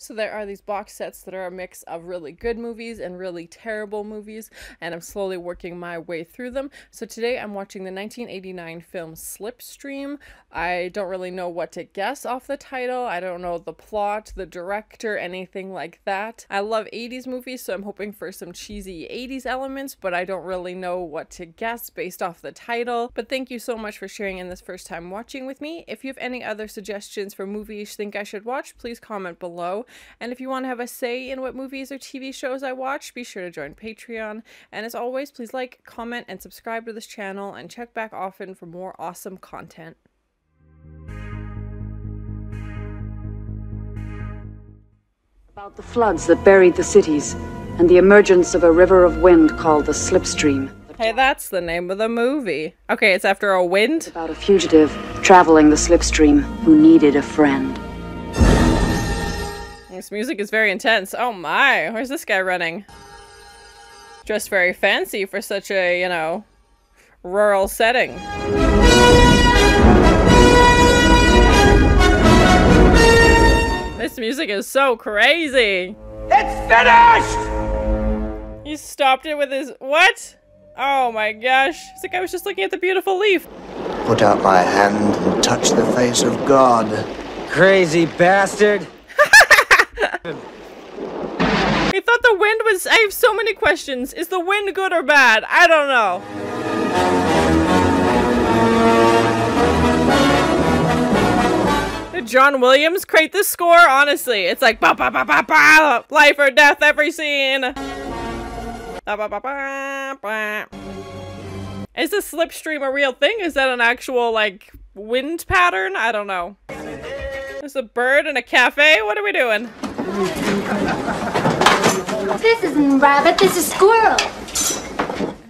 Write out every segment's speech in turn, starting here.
So there are these box sets that are a mix of really good movies and really terrible movies, and I'm slowly working my way through them. So today I'm watching the 1989 film Slipstream. I don't really know what to guess off the title. I don't know the plot, the director, anything like that. I love 80s movies, so I'm hoping for some cheesy 80s elements, but I don't really know what to guess based off the title. But thank you so much for sharing in this first time watching with me. If you have any other suggestions for movies you think I should watch, please comment below. And if you want to have a say in what movies or TV shows I watch, be sure to join Patreon. And as always, please like, comment, and subscribe to this channel, and check back often for more awesome content. About the floods that buried the cities, and the emergence of a river of wind called the Slipstream. Hey, that's the name of the movie. Okay, it's after a wind? About a fugitive traveling the Slipstream who needed a friend. This music is very intense. Oh my, where's this guy running? Dressed very fancy for such a, you know, rural setting. This music is so crazy. It's finished! He stopped it with his, what? Oh my gosh, it's like I was just looking at the beautiful leaf. Put out my hand and touch the face of God. Crazy bastard! I thought the wind was, I have so many questions. Is the wind good or bad? I don't know. Did John Williams create this score? Honestly, it's like ba ba ba ba ba, life or death every scene. Ba ba ba ba ba. Is the Slipstream a real thing? Is that an actual like wind pattern? I don't know. There's a bird in a cafe. What are we doing? This isn't rabbit, this is squirrel.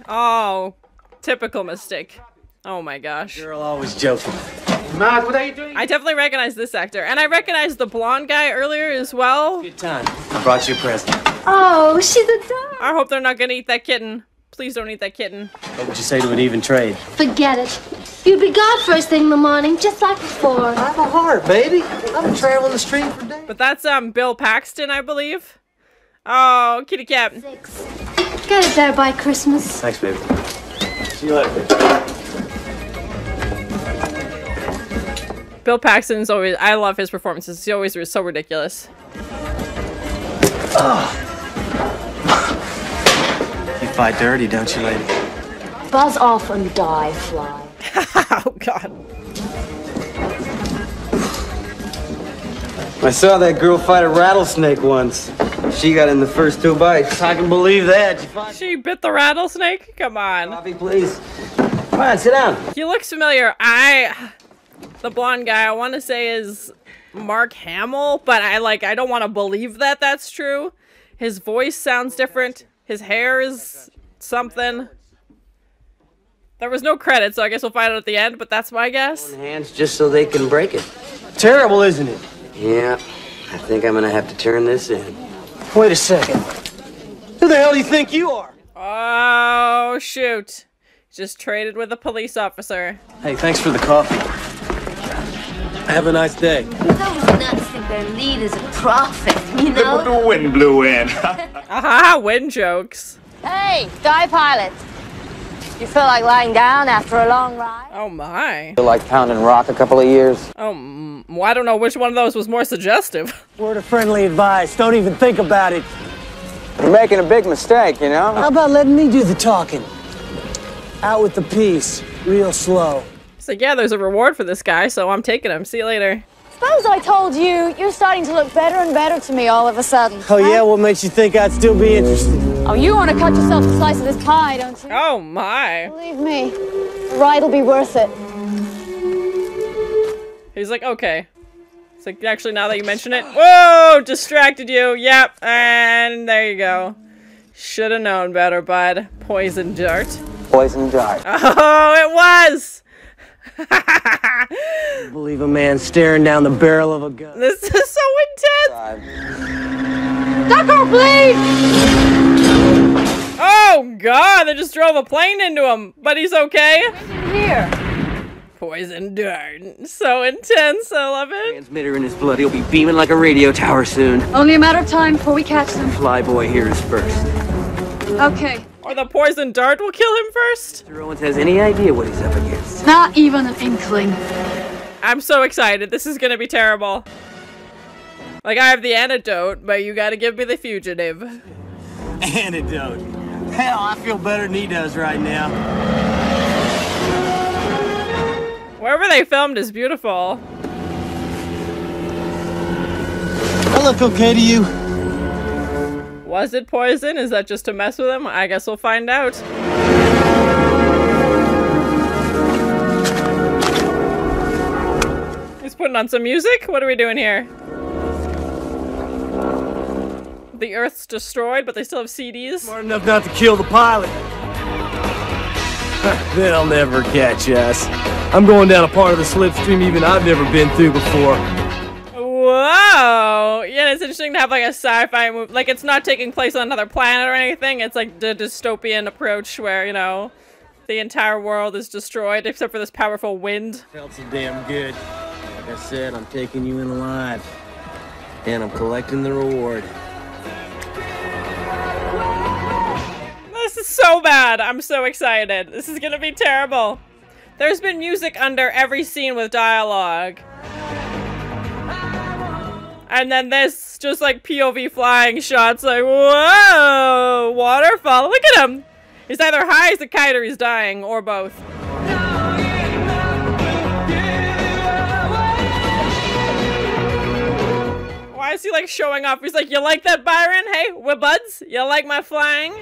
Oh, typical mistake. Oh my gosh. Girl always joking. Mark, what are you doing? I definitely recognize this actor. And I recognize the blonde guy earlier as well. Good time. I brought you a present. Oh, she's a dog. I hope they're not gonna eat that kitten. Please don't eat that kitten. What would you say to an even trade? Forget it. You'd be gone first thing in the morning, just like before. I have a heart, baby. I've been traveling the stream for days. But that's Bill Paxton, I believe. Oh, kitty cat. 6. Get it there by Christmas. Thanks, baby. See you later, baby. Bill Paxton's always, I love his performances. He always was so ridiculous. You fight dirty, don't you, lady? Buzz off and die, fly. Oh, God. I saw that girl fight a rattlesnake once. She got in the first 2 bites. I can believe that. She bit the rattlesnake? Come on. Coffee, please. Come on, sit down. He looks familiar. The blonde guy, I want to say is Mark Hamill, but I don't want to believe that that's true. His voice sounds different. His hair is something. There was no credit, so I guess we'll find out at the end, but that's my guess. Hands just so they can break it. Terrible, isn't it? Yeah, I think I'm gonna have to turn this in. Wait a second. Who the hell do you think you are? Oh, shoot. Just traded with a police officer. Hey, thanks for the coffee. Have a nice day. Those nuts think their leader's a prophet, you know? The wind blew in. Aha, wind jokes. Hey, Sky Pilot. You feel like lying down after a long ride? Oh my. Feel like pounding rock a couple of years. Oh, well, I don't know which one of those was more suggestive. Word of friendly advice. Don't even think about it. You're making a big mistake, you know? How about letting me do the talking? Out with the piece. Real slow. So yeah, there's a reward for this guy, so I'm taking him. See you later. Suppose I told you, you're starting to look better and better to me all of a sudden. Oh yeah? What makes you think I'd still be interested? Oh, you want to cut yourself a slice of this pie, don't you? Oh my. Believe me, the ride will be worth it. He's like, okay. It's like, actually, now that you mention it. Whoa! Distracted you. Yep. And there you go. Should have known better, bud. Poison dart. Poison dart. Oh, it was! Believe a man staring down the barrel of a gun. This is so intense! Duck or bleed! Oh god, they just drove a plane into him, but he's okay. Here. Poison dart. So intense, I love it. Transmitter in his blood, he'll be beaming like a radio tower soon. Only a matter of time before we catch them. Flyboy here is first. Okay. Or the poison dart will kill him first? Mr. Owens has any idea what he's up against. Not even an inkling. I'm so excited. This is gonna be terrible. Like, I have the antidote, but you gotta give me the fugitive. Antidote. Hell, I feel better than he does right now. Wherever they filmed is beautiful. I look okay to you? Was it poison? Is that just to mess with him? I guess we'll find out. He's putting on some music? What are we doing here? The Earth's destroyed, but they still have CDs. Smart enough not to kill the pilot. They'll never catch us. I'm going down a part of the Slipstream even I've never been through before. Whoa! Yeah, it's interesting to have like a sci-fi movie. Like, it's not taking place on another planet or anything. It's like the dystopian approach where, you know, the entire world is destroyed except for this powerful wind. Felt so damn good. Like I said, I'm taking you in alive. And I'm collecting the reward. This is so bad. I'm so excited. This is gonna be terrible. There's been music under every scene with dialogue. And then this, just like POV flying shots, like, whoa, waterfall. Look at him. He's either high as a kite or he's dying, or both. Why is he like showing off? He's like, you like that, Byron? Hey, we're buds? You like my flying?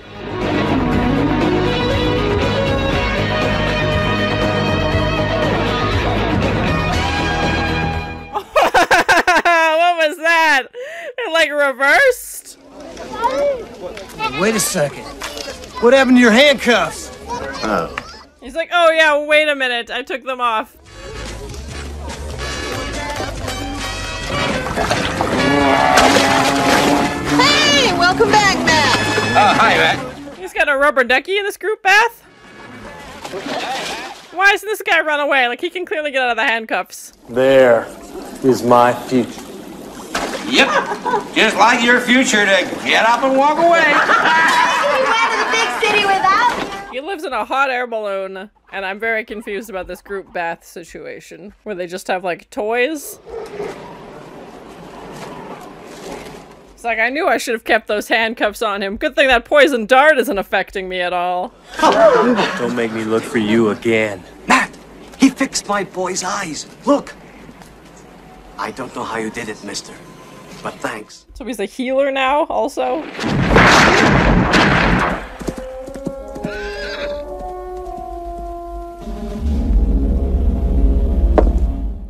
What was that? It like reversed? Wait a second. What happened to your handcuffs? Oh. He's like, oh yeah, wait a minute. I took them off. Hey, welcome back, Matt. Oh, hi, Matt. He's got a rubber ducky in this group bath? Why doesn't this guy run away? Like, he can clearly get out of the handcuffs. There is my future. Yep. Just like your future to get up and walk away. We went to the big city without you. He lives in a hot air balloon, and I'm very confused about this group bath situation, where they just have, like, toys. It's like, I knew I should have kept those handcuffs on him. Good thing that poison dart isn't affecting me at all. Don't make me look for you again. Matt, he fixed my boy's eyes. Look. I don't know how you did it, mister, but thanks. So he's a healer now, also?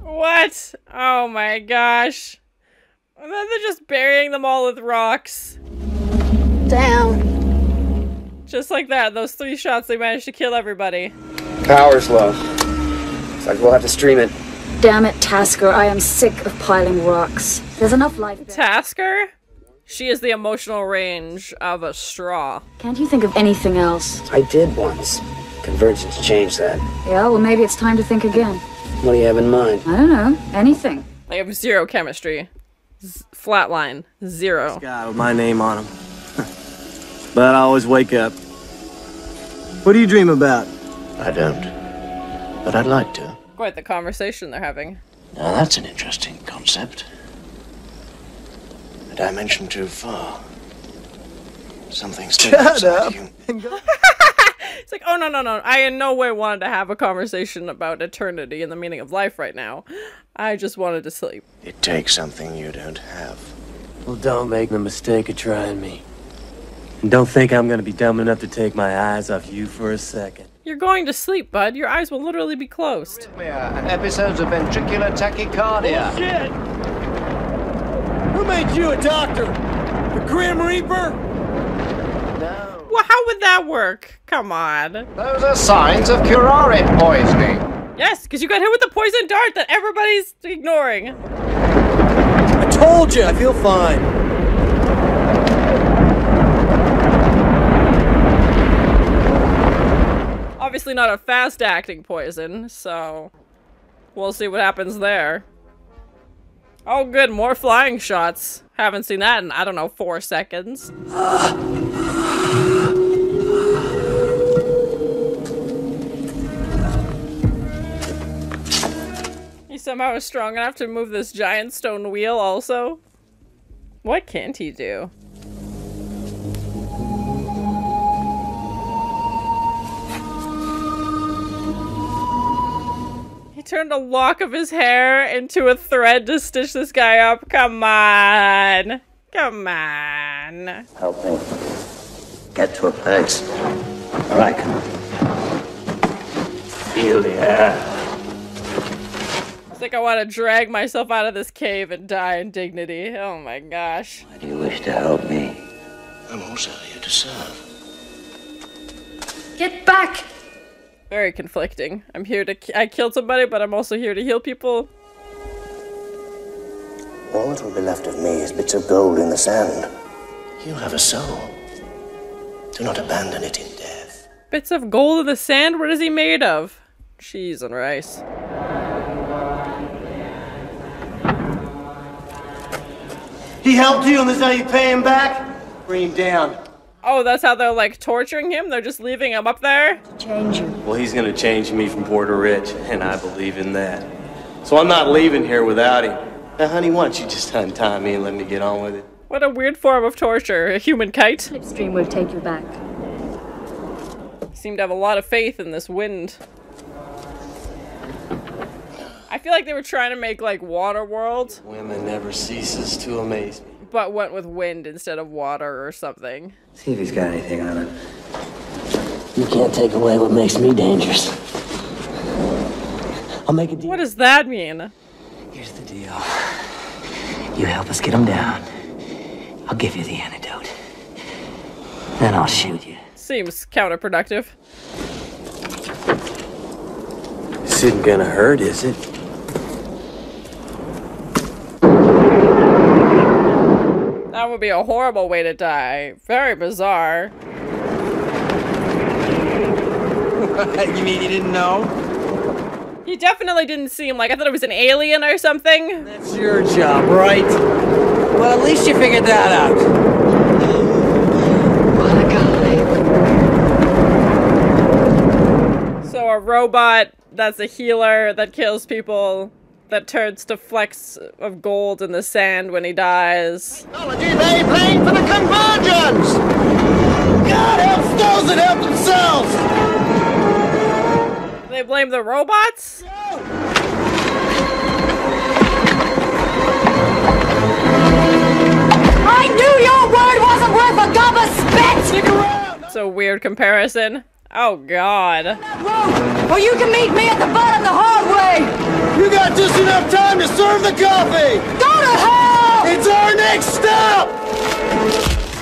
What? Oh my gosh. And then they're just burying them all with rocks. Down. Just like that, those 3 shots, they managed to kill everybody. Power's low. Looks like we'll have to stream it. Damn it, Tasker, I am sick of piling rocks. There's enough life there. Tasker? She is the emotional range of a straw. Can't you think of anything else? I did once. Convergence changed that. Yeah, well maybe it's time to think again. What do you have in mind? I don't know. Anything. They have 0 chemistry. Flatline. 0. Guy with my name on him. But I always wake up. What do you dream about? I don't. But I'd like to. Quite the conversation they're having. Now that's an interesting concept. A dimension too far. Something still Shut outside up. you. It's like, oh, no. I in no way wanted to have a conversation about eternity and the meaning of life right now. I just wanted to sleep. It takes something you don't have. Well, don't make the mistake of trying me. And don't think I'm gonna be dumb enough to take my eyes off you for a second. You're going to sleep, bud. Your eyes will literally be closed. And episodes of ventricular tachycardia. Shit! Who made you a doctor? The Grim Reaper? No. Well, how would that work? Come on. Those are signs of curare poisoning. Yes, because you got hit with the poison dart that everybody's ignoring. I told you, I feel fine. Obviously not a fast-acting poison, so We'll see what happens there. Oh good, more flying shots. Haven't seen that in, I don't know, 4 seconds. He somehow is strong enough to move this giant stone wheel also. What can't he do? He turned a lock of his hair into a thread to stitch this guy up. Come on. Come on. Help me. Get to a place. All right, come on. Feel the air. I think I want to drag myself out of this cave and die in dignity. Oh my gosh. Why do you wish to help me? I'm also here to serve. Get back! Very conflicting. I'm here to I killed somebody, but I'm also here to heal people. All that will be left of me is bits of gold in the sand. You have a soul. Do not abandon it in death. Bits of gold in the sand? What is he made of? Cheese and rice. He helped you and this is how you pay him back? Bring him down. Oh, that's how they're like torturing him? They're just leaving him up there? Change you. Well, he's gonna change me from poor to rich, and I believe in that. So I'm not leaving here without him. Now, honey, why don't you just untie me and let me get on with it? What a weird form of torture. A human kite? Slipstream will take you back. Seem to have a lot of faith in this wind. I feel like they were trying to make like Waterworld, Women never ceases to amaze me. but went with wind instead of water or something. See if he's got anything on him. You can't take away what makes me dangerous. I'll make a deal. What does that mean? Here's the deal. You help us get him down. I'll give you the antidote. Then I'll shoot you. Seems counterproductive. This isn't gonna hurt, is it? That would be a horrible way to die. Very bizarre. You mean you didn't know? He definitely didn't seem like, I thought it was an alien or something. That's your job, right? Well, at least you figured that out. What a guy. So a robot that's a healer that kills people, that turns to flecks of gold in the sand when he dies. Technology they blame for the convergence! God helps those that help themselves! They blame the robots? I knew your word wasn't worth a gob of spit! Stick around! It's a weird comparison. Oh god. Or you can meet me at the bottom the hard way! You got just enough time to serve the coffee! Go to hell! It's our next stop!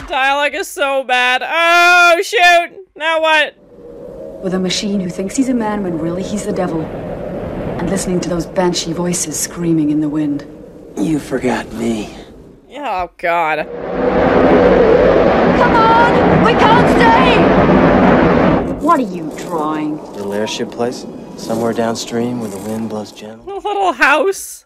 Dialogue is so bad. Oh shoot! Now what? With a machine who thinks he's a man when really he's the devil. And listening to those banshee voices screaming in the wind. You forgot me. Oh god. Come on! We can't stay! What are you drawing? Little airship place, somewhere downstream where the wind blows gentle. A little house.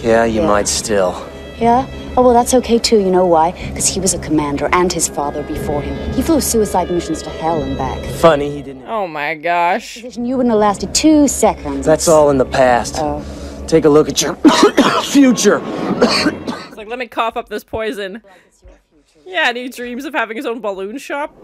Yeah, you might still. Yeah? Oh, well, that's okay too. You know why? Because he was a commander and his father before him. He flew suicide missions to hell and back. Funny, he didn't. Oh my gosh. You wouldn't have lasted 2 seconds. That's all in the past. Oh. Take a look at your future. It's like, let me cough up this poison. Yeah, and he dreams of having his own balloon shop.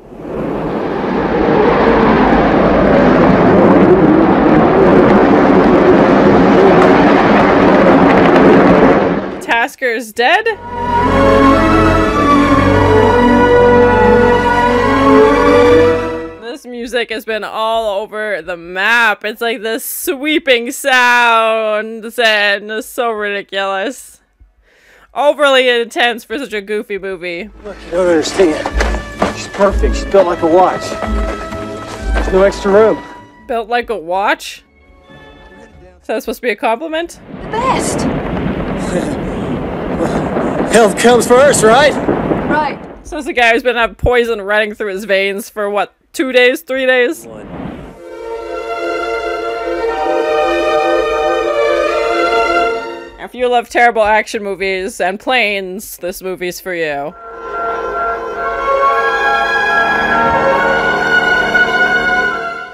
Tasker's dead? This music has been all over the map. It's like this sweeping sounds and it's so ridiculous. Overly intense for such a goofy movie. Look, you don't understand. She's perfect. She's built like a watch. There's no extra room. Built like a watch? Is that supposed to be a compliment? The best! Health comes first, right? Right. So it's a guy who's been having poison running through his veins for what, 2 days, 3 days? If you love terrible action movies and planes, this movie's for you.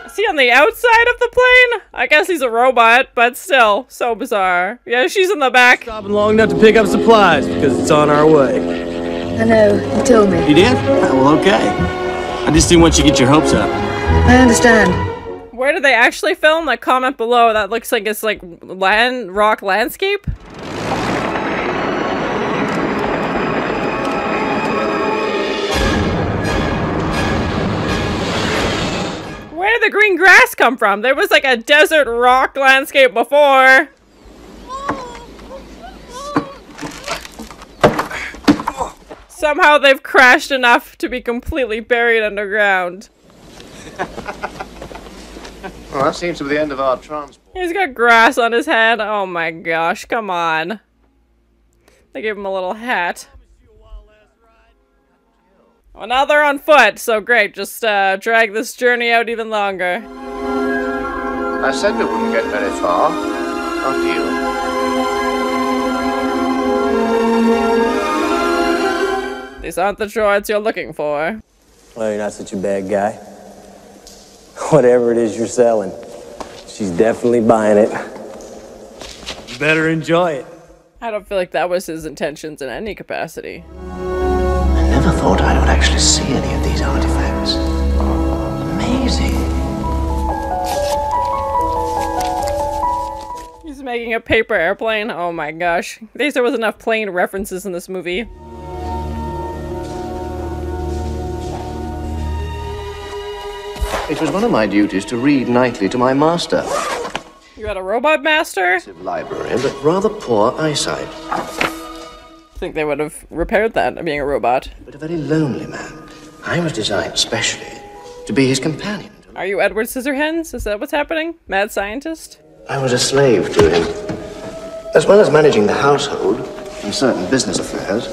Is he on the outside of the plane? I guess he's a robot, but still, so bizarre. Yeah, she's in the back. Stopping long enough to pick up supplies because it's on our way. I know, you told me. You did? Well, okay. I just didn't want you to get your hopes up. I understand. Where do they actually film? Like, comment below. That looks like it's like rock landscape. Where did the green grass come from? There was like a desert rock landscape before. Somehow they've crashed enough to be completely buried underground. Well, that seems to be the end of our transport. He's got grass on his head. Oh my gosh, come on. They gave him a little hat. Well, now they're on foot, so great. Just drag this journey out even longer. I said we wouldn't get very far. After you. These aren't the droids you're looking for. Well, you're not such a bad guy. Whatever it is you're selling, she's definitely buying it. You better enjoy it. I don't feel like that was his intentions in any capacity. I never thought I would actually see any of these artifacts. Amazing. He's making a paper airplane. Oh my gosh. There was enough plane references in this movie. It was one of my duties to read nightly to my master. You had a robot master? Library, but rather poor eyesight. I think they would have repaired that, being a robot. But a very lonely man. I was designed specially to be his companion. Are you Edward Scissorhands? Is that what's happening? Mad scientist? I was a slave to him. As well as managing the household and certain business affairs,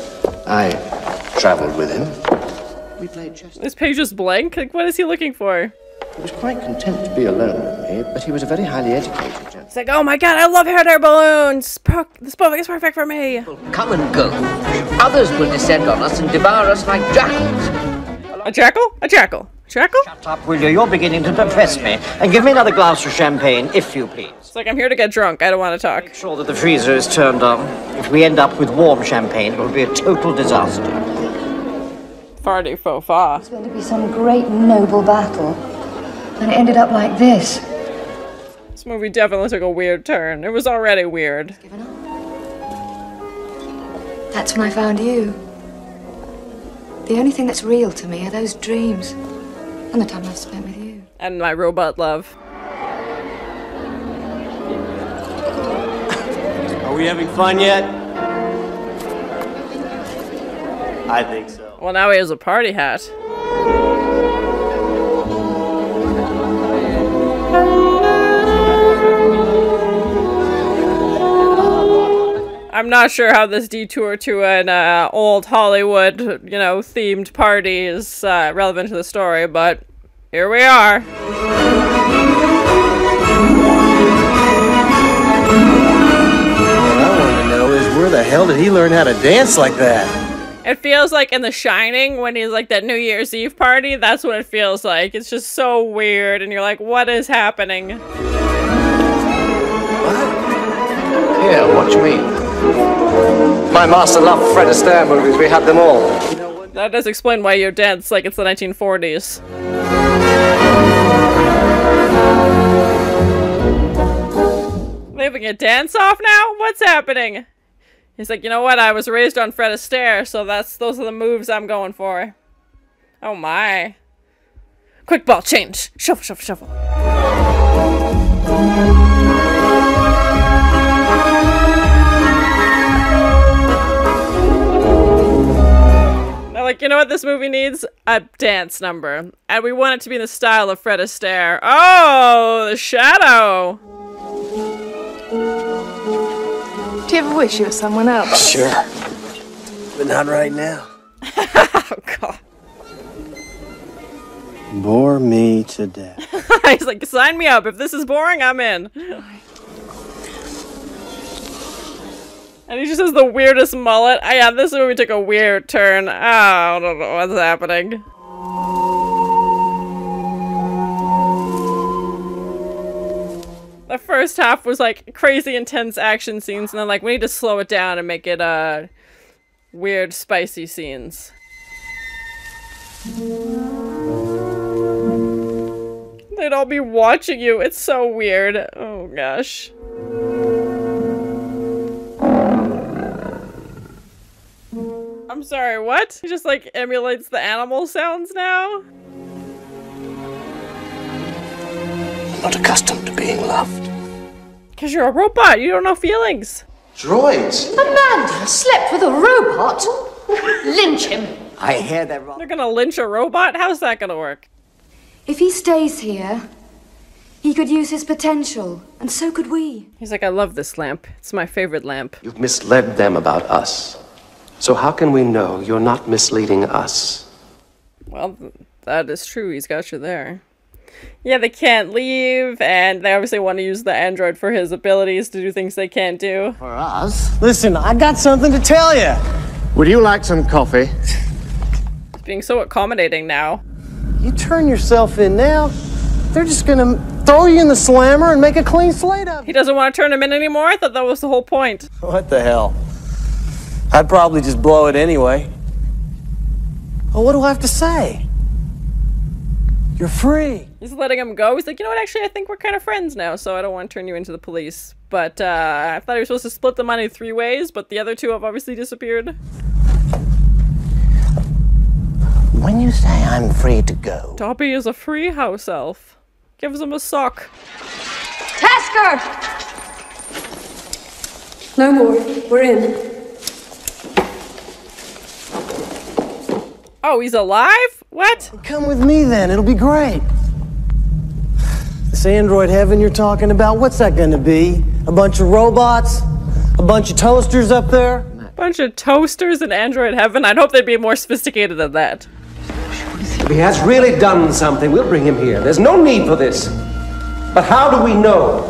I traveled with him. We played chess. This page is blank? Like, what is he looking for? He was quite content to be alone with me, but he was a very highly educated gentleman. It's like, oh my god, I love hot air balloons! This book is perfect for me! Come and go. Others will descend on us and devour us like jackals. A jackal? A jackal. Jackal? Shut up, will you? You're beginning to depress me. And give me another glass of champagne, if you please. It's like, I'm here to get drunk. I don't want to talk. Make sure that the freezer is turned on. If we end up with warm champagne, it will be a total disaster. Farty faux pas. It's going to be some great noble battle. And it ended up like this. This movie definitely took a weird turn. It was already weird. That's when I found you. The only thing that's real to me are those dreams. And the time I've spent with you. And my robot love. Are we having fun yet? I think so. Well, now he has a party hat. I'm not sure how this detour to an old Hollywood, you know, themed party is relevant to the story, but here we are. What I want to know is where the hell did he learn how to dance like that? It feels like in The Shining when he's like that New Year's Eve party. That's what it feels like. It's just so weird, and you're like, what is happening? Here, watch me. My master loved Fred Astaire movies. We had them all. That does explain why you dance like it's the 1940s. Leaving a dance off now? What's happening? He's like, you know what? I was raised on Fred Astaire, so those are the moves I'm going for. Oh my. Quick ball change. Shuffle, shuffle, shuffle. Like, you know what this movie needs? A dance number. And we want it to be in the style of Fred Astaire. Oh, the shadow! Do you ever wish you were someone else? Sure. But not right now. Oh, God. Bore me to death. He's like, sign me up. If this is boring, I'm in. And he just has the weirdest mullet. Yeah, this movie took a weird turn. Oh, I don't know what's happening. The first half was like crazy intense action scenes, and then like we need to slow it down and make it weird spicy scenes. They'd all be watching you. It's so weird. Oh gosh. I'm sorry, what? He just like emulates the animal sounds now? I'm not accustomed to being loved. Cause you're a robot, you don't know feelings. Droids? Amanda slept with a robot? Lynch him. I hear that wrong. They're gonna lynch a robot? How's that gonna work? If he stays here, he could use his potential, and so could we. He's like, I love this lamp. It's my favorite lamp. You've misled them about us. So how can we know you're not misleading us? Well, that is true. He's got you there. Yeah, they can't leave, and they obviously want to use the android for his abilities to do things they can't do. For us? Listen, I got something to tell you. Would you like some coffee? He's being so accommodating now. You turn yourself in now, they're just gonna throw you in the slammer and make a clean slate of it. He doesn't want to turn him in anymore? I thought that was the whole point. What the hell? I'd probably just blow it anyway. Well, what do I have to say? You're free. He's letting him go. He's like, you know what, actually, I think we're kind of friends now, so I don't want to turn you into the police. But, I thought he was supposed to split the money 3 ways, but the other 2 have obviously disappeared. When you say I'm free to go... Dobby is a free house elf. Gives him a sock. Tasker! No more. We're in. Oh, he's alive? What? Come with me then, it'll be great. This android heaven you're talking about, what's that gonna be? A bunch of robots? A bunch of toasters up there? Bunch of toasters in android heaven? I'd hope they'd be more sophisticated than that. If he has really done something, we'll bring him here. There's no need for this. But how do we know?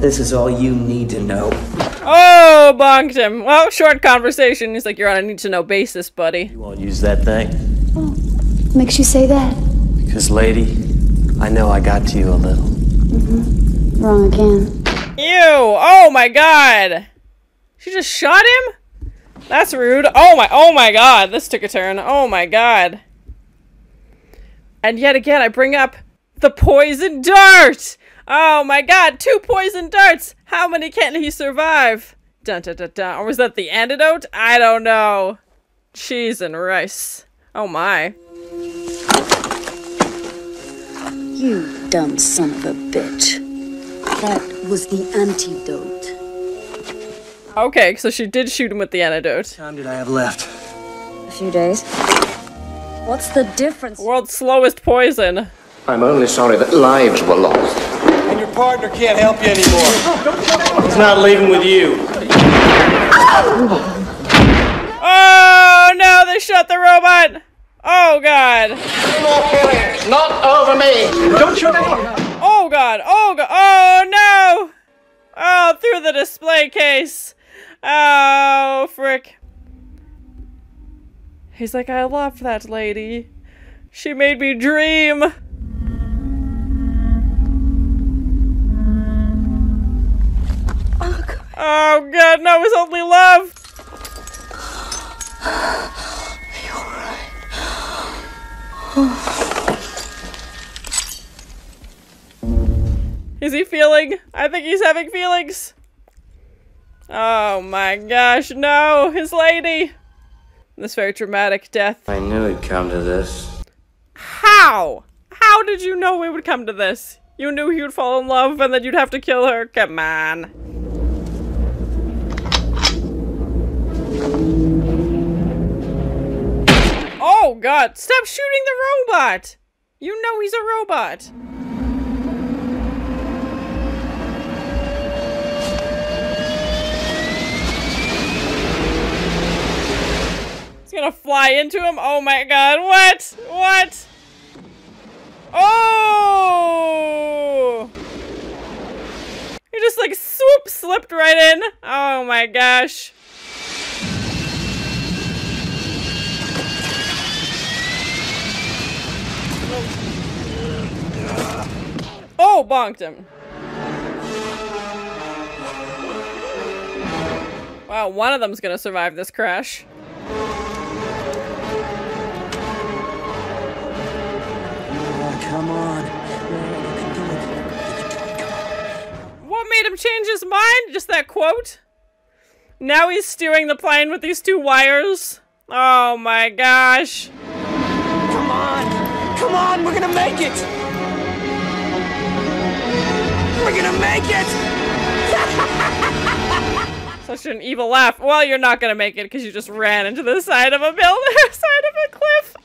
This is all you need to know. Oh, bonked him. Well, short conversation. He's like, you're on a need-to-know basis, buddy. You won't use that thing? Oh, makes you say that? Because, lady, I know I got to you a little. Mm-hmm. Wrong again. Ew! Oh my god! She just shot him? That's rude. Oh my god, this took a turn. Oh my god. And yet again, I bring up the poison dart! Oh my god, 2 poison darts! How many can he survive? Dun dun dun dun. Or was that the antidote? I don't know. Cheese and rice. Oh my. You dumb son of a bitch. That was the antidote. Okay, so she did shoot him with the antidote. How long did I have left? A few days. What's the difference? World's slowest poison. I'm only sorry that lives were lost. And your partner can't help you anymore. He's not leaving with you. Oh no, they shot the robot! Oh god. Not over me. Don't shoot anyone. Oh god, oh god, oh no! Oh, through the display case. Oh, frick. He's like, I loved that lady. She made me dream. Oh god, no, it was only love! Is he feeling? I think he's having feelings. Oh my gosh, no, his lady! This very dramatic death. I knew it'd come to this. How? How did you know it would come to this? You knew he would fall in love and then you'd have to kill her? Come on. Oh god, stop shooting the robot! You know he's a robot. He's gonna fly into him? Oh my god, what? What? Oh! He He just like swoop slipped right in. Oh my gosh. Oh, bonked him. Wow, one of them's gonna survive this crash. Oh, come on. What made him change his mind? Just that quote? Now he's steering the plane with these 2 wires. Oh my gosh. Come on! Come on, we're gonna make it! We're gonna make it! Such an evil laugh. Well, you're not gonna make it because you just ran into the side of a building, side of a cliff.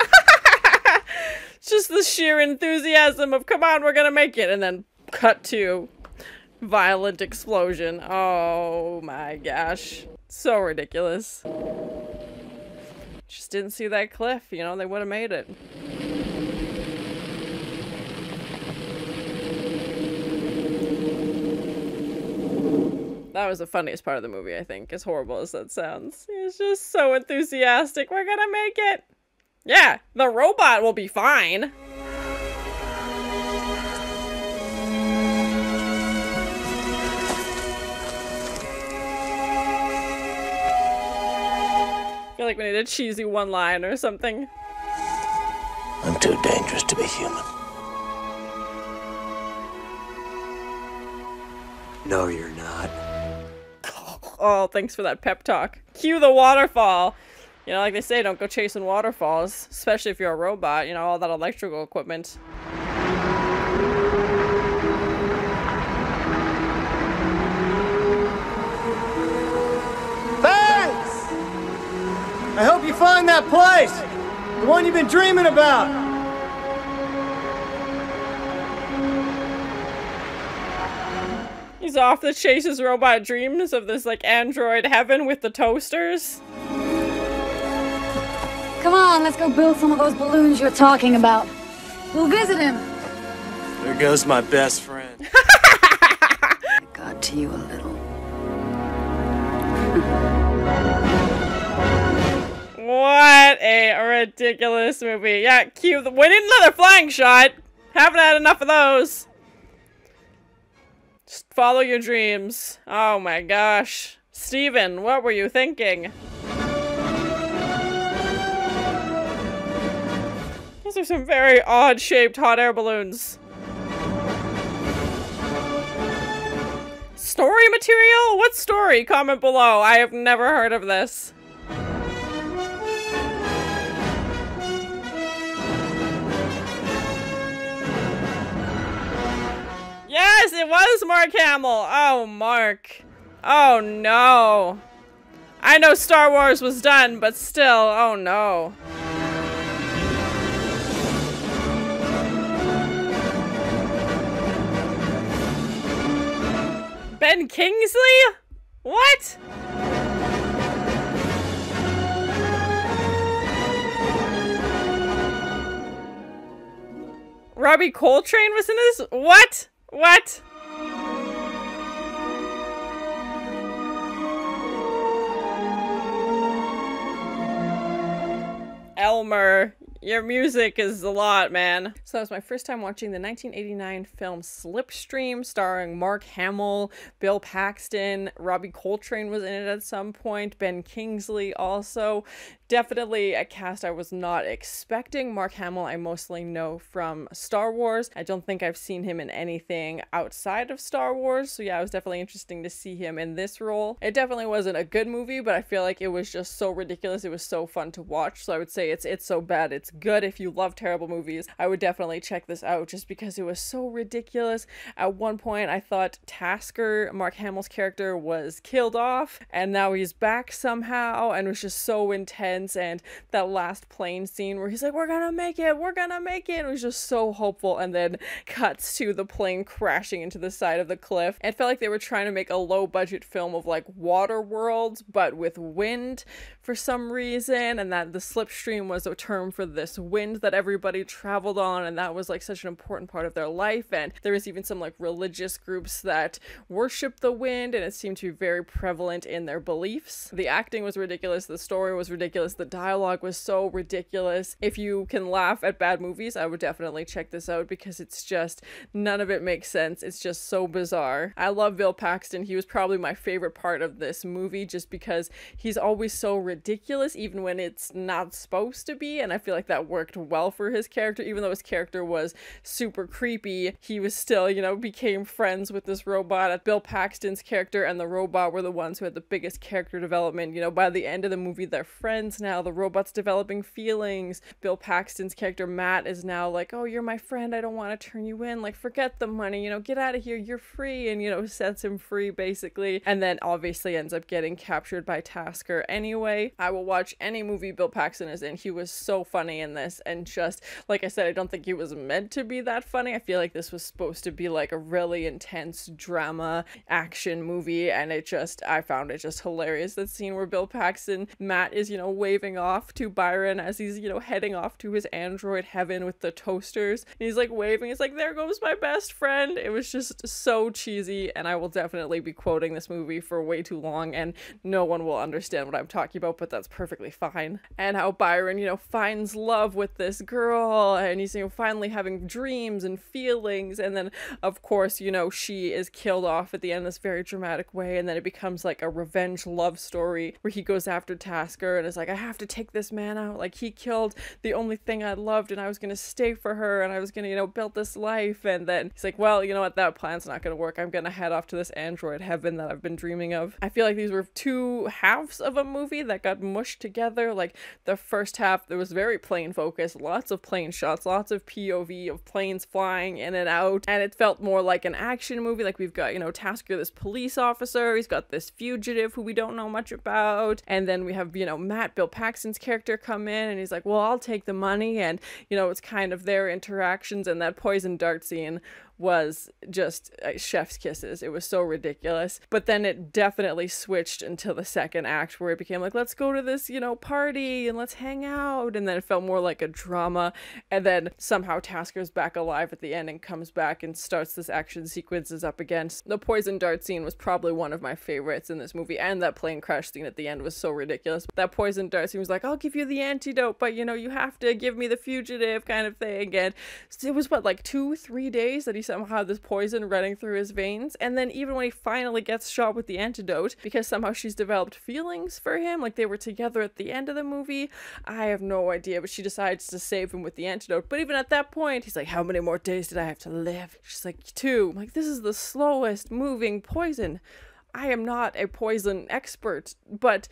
Just the sheer enthusiasm of, come on, we're gonna make it. And then cut to violent explosion. Oh my gosh. So ridiculous. Just didn't see that cliff, you know, they would have made it. That was the funniest part of the movie, I think, as horrible as that sounds. He's just so enthusiastic. We're gonna make it! Yeah, the robot will be fine. I feel like we need a cheesy one-line or something. I'm too dangerous to be human. No, you're not. Oh, thanks for that pep talk. Cue the waterfall. You know, like they say, don't go chasing waterfalls, especially if you're a robot, you know, all that electrical equipment. Thanks! I hope you find that place! The one you've been dreaming about! He's off to chase his robot dreams of this, like, android heaven with the toasters. Come on, let's go build some of those balloons you're talking about. We'll visit him. There goes my best friend. I got to you a little. What a ridiculous movie. Yeah, cue the- we need another flying shot. Haven't had enough of those. Just follow your dreams. Oh my gosh. Steven, what were you thinking? Those are some very odd-shaped hot air balloons. Story material? What story? Comment below. I have never heard of this. Yes, it was Mark Hamill. Oh, Mark. Oh, no. I know Star Wars was done, but still, oh, no. Ben Kingsley? What? Robbie Coltrane was in this? What? What? Elmer, your music is a lot, man. So that was my first time watching the 1989 film Slipstream, starring Mark Hamill, Bill Paxton, Robbie Coltrane was in it at some point, Ben Kingsley also. Definitely a cast I was not expecting. Mark Hamill I mostly know from Star Wars. I don't think I've seen him in anything outside of Star Wars, so yeah, it was definitely interesting to see him in this role. It definitely wasn't a good movie, but I feel like it was just so ridiculous. It was so fun to watch, so I would say it's so bad it's good. If you love terrible movies, I would definitely check this out just because it was so ridiculous. At one point, I thought Tasker, Mark Hamill's character, was killed off, and now he's back somehow, and it was just so intense. And that last plane scene where he's like, we're gonna make it, we're gonna make it. It was just so hopeful, and then cuts to the plane crashing into the side of the cliff. It felt like they were trying to make a low budget film of like Waterworld, but with wind for some reason, and that the slipstream was a term for this this wind that everybody traveled on, and that was like such an important part of their life. And there was even some like religious groups that worship the wind, and it seemed to be very prevalent in their beliefs. The acting was ridiculous, the story was ridiculous, the dialogue was so ridiculous. If you can laugh at bad movies, I would definitely check this out, because it's just, none of it makes sense. It's just so bizarre. I love Bill Paxton. He was probably my favorite part of this movie, just because he's always so ridiculous even when it's not supposed to be, and I feel like that worked well for his character. Even though his character was super creepy, he was still, you know, became friends with this robot. Bill Paxton's character and the robot were the ones who had the biggest character development. You know, by the end of the movie, they're friends now. The robot's developing feelings. Bill Paxton's character Matt is now like, oh, you're my friend, I don't want to turn you in, like, forget the money, you know, get out of here, you're free, and, you know, sets him free basically, and then obviously ends up getting captured by Tasker anyway. I will watch any movie Bill Paxton is in. He was so funny in this, and just like I said, I don't think he was meant to be that funny. I feel like this was supposed to be like a really intense drama action movie, and I found it just hilarious. That scene where Bill Paxton, Matt is, you know, waving off to Byron as he's, you know, heading off to his android heaven with the toasters, and he's like waving, it's like, there goes my best friend. It was just so cheesy, and I will definitely be quoting this movie for way too long, and no one will understand what I'm talking about, but that's perfectly fine. And how Byron, you know, finds love with this girl, and he's, you know, finally having dreams and feelings, and then of course, you know, she is killed off at the end in this very dramatic way, and then it becomes like a revenge love story where he goes after Tasker and is like, I have to take this man out, like, he killed the only thing I loved, and I was gonna stay for her, and I was gonna, you know, build this life. And then he's like, well, you know what, that plan's not gonna work, I'm gonna head off to this android heaven that I've been dreaming of. I feel like these were two halves of a movie that got mushed together. Like, the first half, there was very plane focused, lots of plane shots, lots of POV of planes flying in and out, and it felt more like an action movie. Like, we've got, you know, Tasker, this police officer, he's got this fugitive who we don't know much about, and then we have, you know, Matt, Bill Paxton's character, come in, and he's like, well, I'll take the money, and, you know, it's kind of their interactions. And that poison dart scene was just chef's kisses. It was so ridiculous. But then it definitely switched until the second act, where it became like, let's go to this, you know, party and let's hang out, and then it felt more like a drama. And then somehow Tasker's back alive at the end and comes back and starts this action sequences up again. The poison dart scene was probably one of my favorites in this movie, and that plane crash scene at the end was so ridiculous. That poison dart scene was like, I'll give you the antidote, but, you know, you have to give me the fugitive kind of thing. And it was what, like 2-3 days that he somehow had this poison running through his veins. And then even when he finally gets shot with the antidote, because somehow she's developed feelings for him, like they were together at the end of the movie, I have no idea, but she decides to save him with the antidote. But even at that point, he's like, how many more days did I have to live? She's like, 2. I'm like, this is the slowest moving poison. I am not a poison expert, but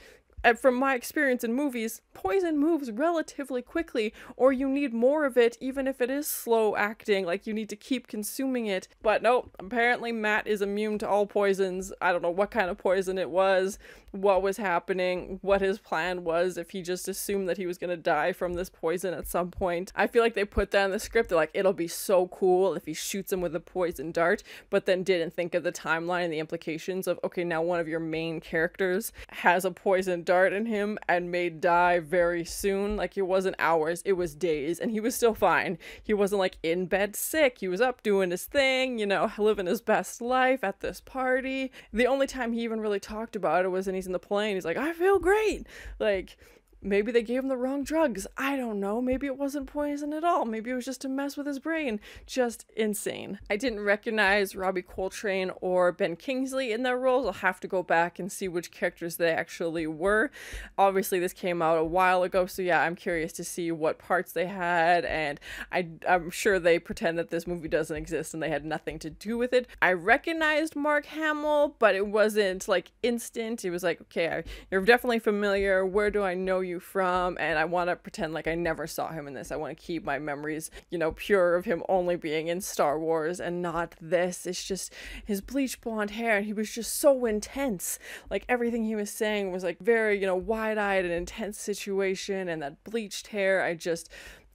from my experience in movies, poison moves relatively quickly, or you need more of it even if it is slow acting, like you need to keep consuming it. But no, apparently Matt is immune to all poisons. I don't know what kind of poison it was, what was happening, what his plan was, if he just assumed that he was gonna die from this poison at some point. I feel like they put that in the script. They're like, it'll be so cool if he shoots him with a poison dart, but then didn't think of the timeline and the implications of, okay, now one of your main characters has a poison dart in him and may die very soon. Like, it wasn't hours, it was days, and he was still fine. He wasn't like in bed sick. He was up doing his thing, you know, living his best life at this party. The only time he even really talked about it was when he's in the plane. He's like, I feel great. Like, maybe they gave him the wrong drugs. I don't know. Maybe it wasn't poison at all. Maybe it was just to mess with his brain. Just insane. I didn't recognize Robbie Coltrane or Ben Kingsley in their roles. I'll have to go back and see which characters they actually were. Obviously, this came out a while ago, so yeah, I'm curious to see what parts they had, and I'm sure they pretend that this movie doesn't exist and they had nothing to do with it. I recognized Mark Hamill, but it wasn't like instant. It was like, okay, you're definitely familiar. Where do I know you from? And I want to pretend like I never saw him in this. I want to keep my memories, you know, pure of him only being in Star Wars and not this. It's just his bleach blonde hair, and he was just so intense. Like, everything he was saying was like very, you know, wide-eyed and intense situation, and that bleached hair,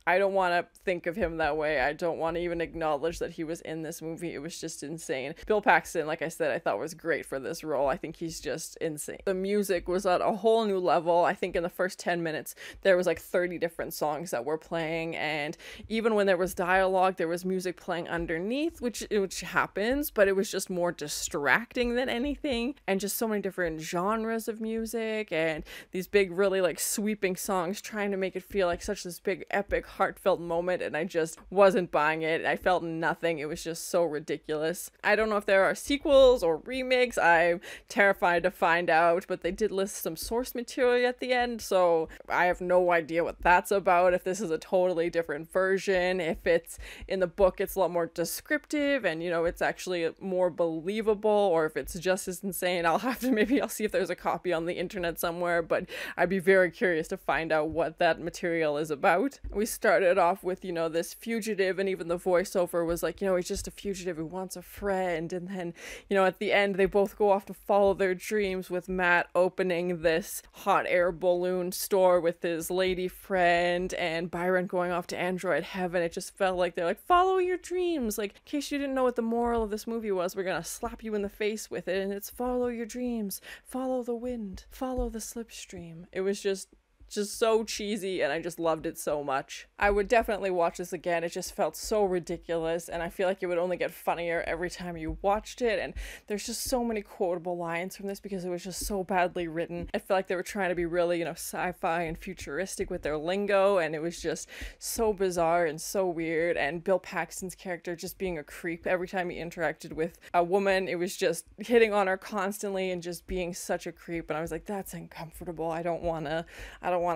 I don't want to think of him that way. I don't want to even acknowledge that he was in this movie. It was just insane. Bill Paxton, like I said, I thought was great for this role. I think he's just insane. The music was at a whole new level. I think in the first 10 minutes, there was like 30 different songs that were playing, and even when there was dialogue, there was music playing underneath, which happens, but it was just more distracting than anything, and just so many different genres of music, and these big, really like sweeping songs trying to make it feel like such this big, epic, heartfelt moment, and I just wasn't buying it. I felt nothing. It was just so ridiculous. I don't know if there are sequels or remakes. I'm terrified to find out, but they did list some source material at the end, so I have no idea what that's about, if this is a totally different version, if it's in the book it's a lot more descriptive and, you know, it's actually more believable, or if it's just as insane. I'll see if there's a copy on the internet somewhere, but I'd be very curious to find out what that material is about. We started off with, you know, this fugitive, and even the voiceover was like, you know, he's just a fugitive who wants a friend, and then, you know, at the end they both go off to follow their dreams, with Matt opening this hot air balloon store with his lady friend, and Byron going off to android heaven. It just felt like they're like, follow your dreams. Like, in case you didn't know what the moral of this movie was, we're gonna slap you in the face with it, and it's follow your dreams, follow the wind, follow the slipstream. It was just so cheesy, and I just loved it so much. I would definitely watch this again. It just felt so ridiculous, and I feel like it would only get funnier every time you watched it, and there's just so many quotable lines from this because it was just so badly written. I feel like they were trying to be really, you know, sci-fi and futuristic with their lingo, and it was just so bizarre and so weird, and Bill Paxton's character just being a creep every time he interacted with a woman. It was just hitting on her constantly and just being such a creep, and I was like, that's uncomfortable. I don't want to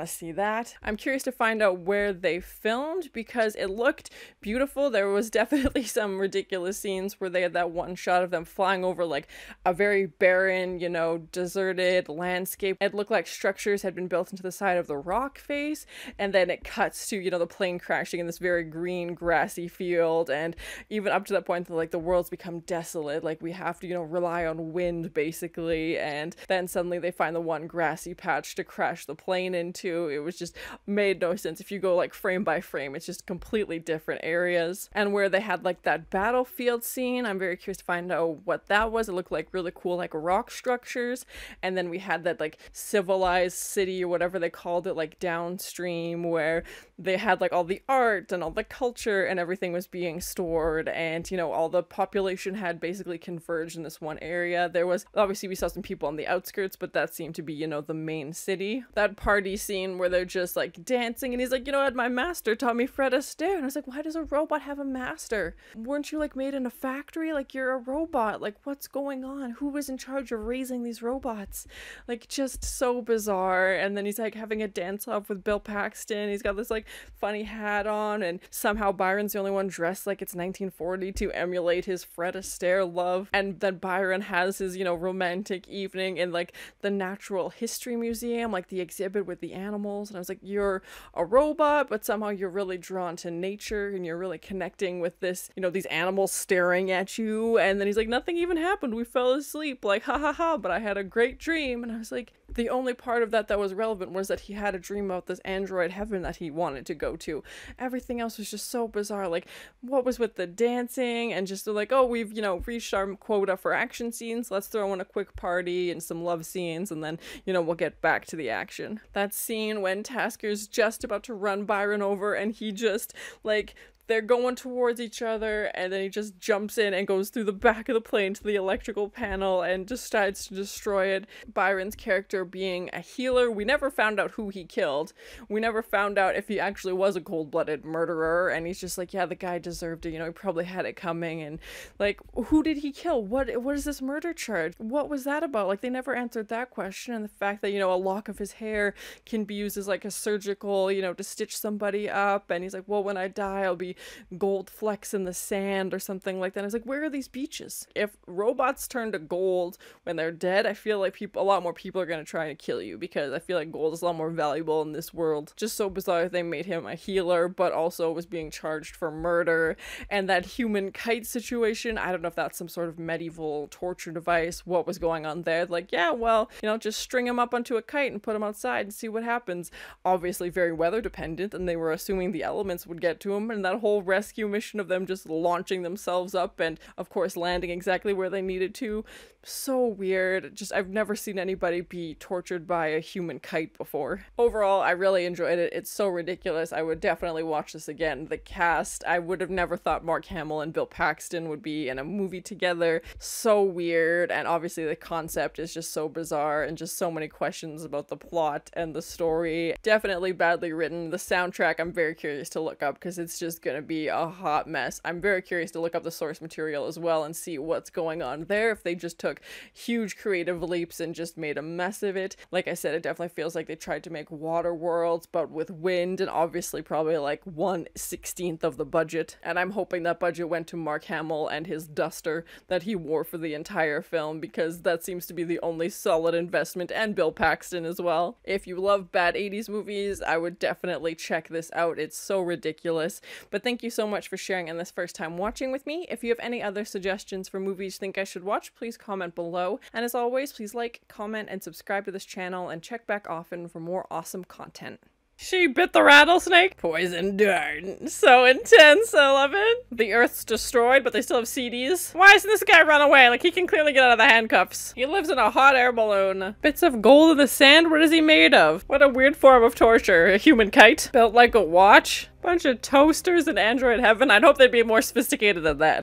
see that. I'm curious to find out where they filmed, because it looked beautiful. There was definitely some ridiculous scenes where they had that one shot of them flying over like a very barren, you know, deserted landscape. It looked like structures had been built into the side of the rock face, and then it cuts to, you know, the plane crashing in this very green, grassy field, and even up to that point, like, the world's become desolate. Like, we have to, you know, rely on wind, basically, and then suddenly they find the one grassy patch to crash the plane into. It was just made no sense. If you go like frame by frame, it's just completely different areas. And where they had like that battlefield scene, I'm very curious to find out what that was. It looked like really cool, like rock structures, and then we had that like civilized city or whatever they called it, like downstream, where they had like all the art and all the culture and everything was being stored, and, you know, all the population had basically converged in this one area. There was, obviously we saw some people on the outskirts, but that seemed to be, you know, the main city. That party scene where they're just like dancing, and he's like, you know what, my master taught me Fred Astaire, and I was like, why does a robot have a master? Weren't you like made in a factory? Like, you're a robot. Like, what's going on? Who was in charge of raising these robots? Like, just so bizarre. And then he's like having a dance off with Bill Paxton. He's got this like funny hat on, and somehow Byron's the only one dressed like it's 1940 to emulate his Fred Astaire love. And then Byron has his, you know, romantic evening in like the Natural History Museum, like the exhibit with the animals, and I was like, you're a robot, but somehow you're really drawn to nature, and you're really connecting with this, you know, these animals staring at you. And then he's like, nothing even happened, we fell asleep, like, ha ha ha, but I had a great dream. And I was like, the only part of that was relevant was that he had a dream about this android heaven that he wanted to go to. Everything else was just so bizarre. Like, what was with the dancing, and just like, oh, we've, you know, reached our quota for action scenes, let's throw in a quick party and some love scenes, and then, you know, we'll get back to the action. That scene when Tasker's just about to run Byron over, and he just like, they're going towards each other, and then he just jumps in and goes through the back of the plane to the electrical panel and decides to destroy it. Byron's character being a healer, we never found out who he killed. We never found out if he actually was a cold-blooded murderer, and he's just like, yeah, the guy deserved it, you know, he probably had it coming. And like, who did he kill? What is this murder charge? What was that about? Like, they never answered that question. And the fact that, you know, a lock of his hair can be used as like a surgical, you know, to stitch somebody up, and he's like, well, when I die, I'll be gold flecks in the sand or something like that. And I was like, where are these beaches? If robots turn to gold when they're dead, I feel like a lot more people are going to try to kill you, because I feel like gold is a lot more valuable in this world. Just so bizarre they made him a healer, but also was being charged for murder. And that human kite situation, I don't know if that's some sort of medieval torture device, what was going on there. Like, yeah, well, you know, just string him up onto a kite and put him outside and see what happens. Obviously very weather dependent, and they were assuming the elements would get to him, and that whole rescue mission of them just launching themselves up and of course landing exactly where they needed to. So weird. Just, I've never seen anybody be tortured by a human kite before. Overall, I really enjoyed it. It's so ridiculous. I would definitely watch this again. The cast, I would have never thought Mark Hamill and Bill Paxton would be in a movie together. So weird, and obviously the concept is just so bizarre, and just so many questions about the plot and the story. Definitely badly written. The soundtrack I'm very curious to look up, because it's just gonna be a hot mess. I'm very curious to look up the source material as well and see what's going on there, if they just took huge creative leaps and just made a mess of it. Like I said, it definitely feels like they tried to make water worlds but with wind, and obviously probably like 1/16 of the budget, and I'm hoping that budget went to Mark Hamill and his duster that he wore for the entire film, because that seems to be the only solid investment, and Bill Paxton as well. If you love bad 80s movies, I would definitely check this out. It's so ridiculous. But thank you so much for sharing in this first time watching with me. If you have any other suggestions for movies you think I should watch, please comment below. And as always, please like, comment, and subscribe to this channel, and check back often for more awesome content. She bit the rattlesnake? Poison dart. So intense, I love it. The Earth's destroyed, but they still have CDs. Why doesn't this guy run away? Like, he can clearly get out of the handcuffs. He lives in a hot air balloon. Bits of gold in the sand? What is he made of? What a weird form of torture. A human kite? Built like a watch? Bunch of toasters in Android heaven? I'd hope they'd be more sophisticated than that.